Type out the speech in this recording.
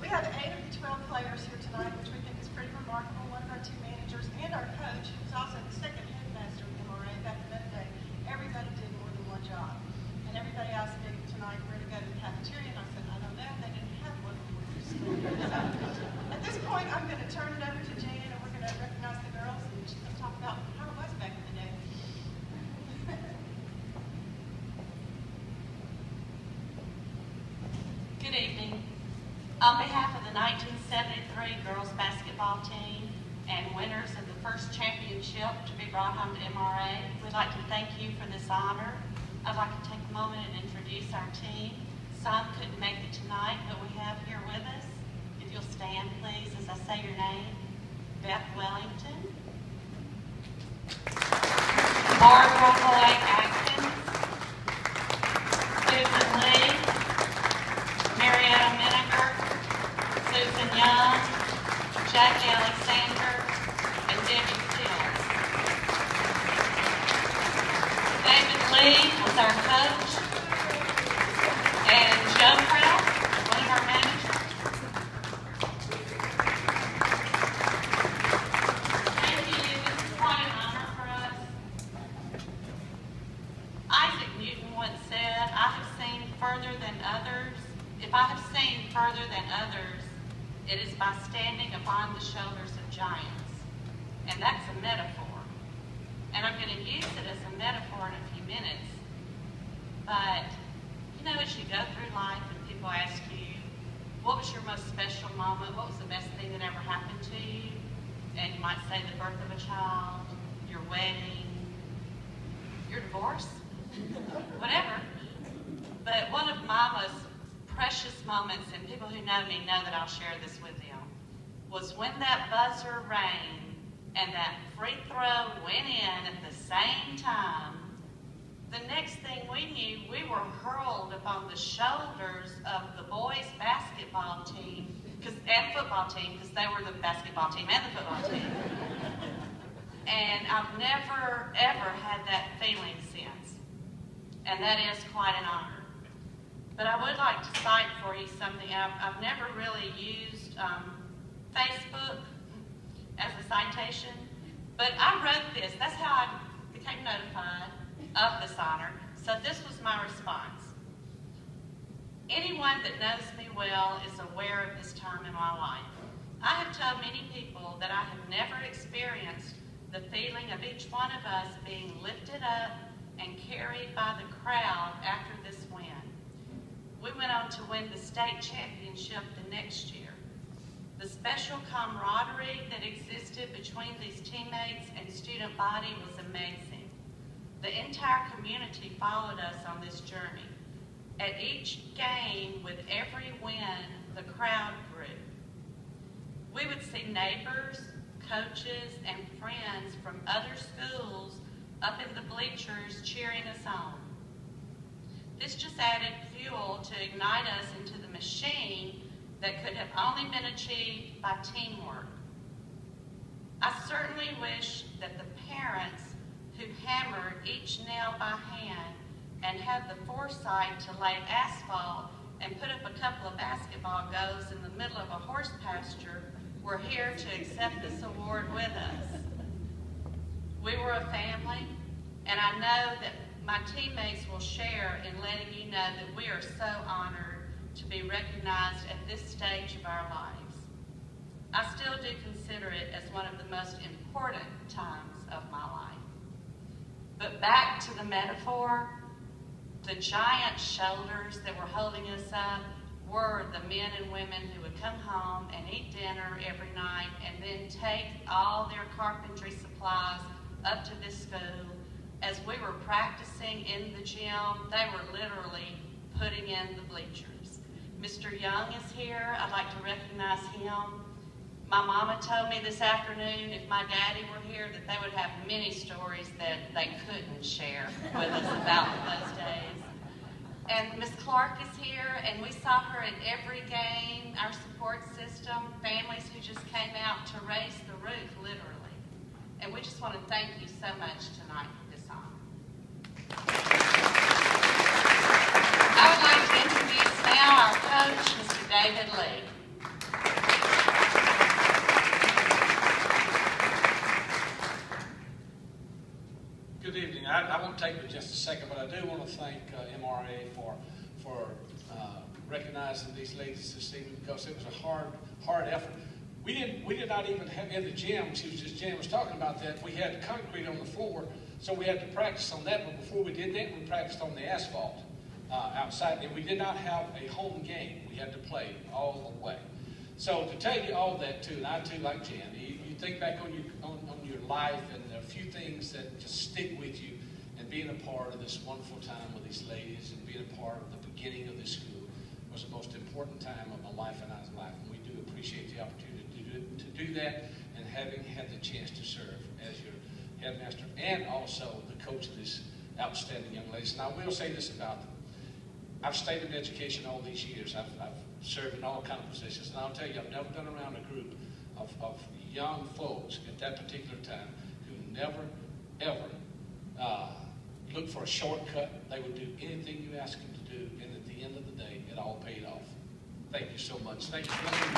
We have 8 of the 12 players here tonight, which we think is pretty remarkable. One of our 2 managers and our coach, who was also the second headmaster of MRA back in that day, everybody did more than one job. And everybody asked me tonight where to go to the cafeteria, and I said, I don't know, they didn't have one when we were in school. So, at this point, I'm going to turn it over to Jan, and we're going to recognize the girls, and she's going to talk about how it was back in the day. Good evening. On behalf of the 1973 girls basketball team and winners of the first championship to be brought home to MRA, we'd like to thank you for this honor. I'd like to take a moment and introduce our team. Some couldn't make it tonight, but we have here with us, if you'll stand please as I say your name, Beth Wellington, Barbara Hoy Atkins, Susan Lee, Marietta Miniger, Susan Young, Jackie Alexander, and Debbie Stills. David Lee was our coach, and Joe Kraft, one of our managers. Thank you. This is quite an honor for us. Isaac Newton once said, I have seen further than others. If I have seen further than others, it is by standing upon the shoulders of giants. And that's a metaphor. And I'm going to use it as a metaphor in a few minutes. But, you know, as you go through life and people ask you, what was your most special moment? What was the best thing that ever happened to you? And you might say the birth of a child, your wedding, your divorce, whatever. But one of my most precious moments, and people who know me know that I'll share this with them, was when that buzzer rang and that free throw went in at the same time. The next thing we knew, we were hurled upon the shoulders of the boys' basketball team and football team, because they were the basketball team and the football team. And I've never, ever had that feeling since. And that is quite an honor. But I would like to cite for you something. I've never really used Facebook as a citation, but I wrote this. That's how I became notified of this honor. So this was my response. Anyone that knows me well is aware of this time in my life. I have told many people that I have never experienced the feeling of each one of us being lifted up and carried by the crowd after this win. We went on to win the state championship the next year. The special camaraderie that existed between these teammates and student body was amazing. The entire community followed us on this journey. At each game, with every win, the crowd grew. We would see neighbors, coaches, and friends from other schools up in the bleachers cheering us on. This just added fuel to ignite us into the machine that could have only been achieved by teamwork. I certainly wish that the parents who hammered each nail by hand and had the foresight to lay asphalt and put up a couple of basketball goals in the middle of a horse pasture were here to accept this award with us. We were a family, and I know that my teammates will share in letting you know that we are so honored to be recognized at this stage of our lives. I still do consider it as one of the most important times of my life. But back to the metaphor, the giant shoulders that were holding us up were the men and women who would come home and eat dinner every night and then take all their carpentry supplies up to this school. As we were practicing in the gym, they were literally putting in the bleachers. Mr. Young is here. I'd like to recognize him. My mama told me this afternoon if my daddy were here that they would have many stories that they couldn't share with us about those days. And Miss Clark is here, and we saw her at every game, our support system, families who just came out to raise the roof, literally. And we just want to thank you so much tonight for this honor. I would like to introduce now our coach, Mr. David Lee. I won't take but just a second, but I do want to thank MRA for recognizing these ladies this evening, because it was a hard effort. We did not even have in the gym. Jen was talking about that. We had concrete on the floor, so we had to practice on that. But before we did that, we practiced on the asphalt outside, and we did not have a home game. We had to play all the way. So to tell you all that too, and I too like Jan, you think back on your life, and there are a few things that just stick with you, and being a part of this wonderful time with these ladies, and being a part of the beginning of this school was the most important time of my life and I's life. And we do appreciate the opportunity to do that, and having had the chance to serve as your headmaster and also the coach of these outstanding young ladies. And I will say this about them. I've stayed in education all these years. I've served in all kinds of positions, and I'll tell you, I've never been around a group of young folks at that particular time who never, ever looked for a shortcut. They would do anything you asked them to do, and at the end of the day, it all paid off. Thank you so much. Thank you for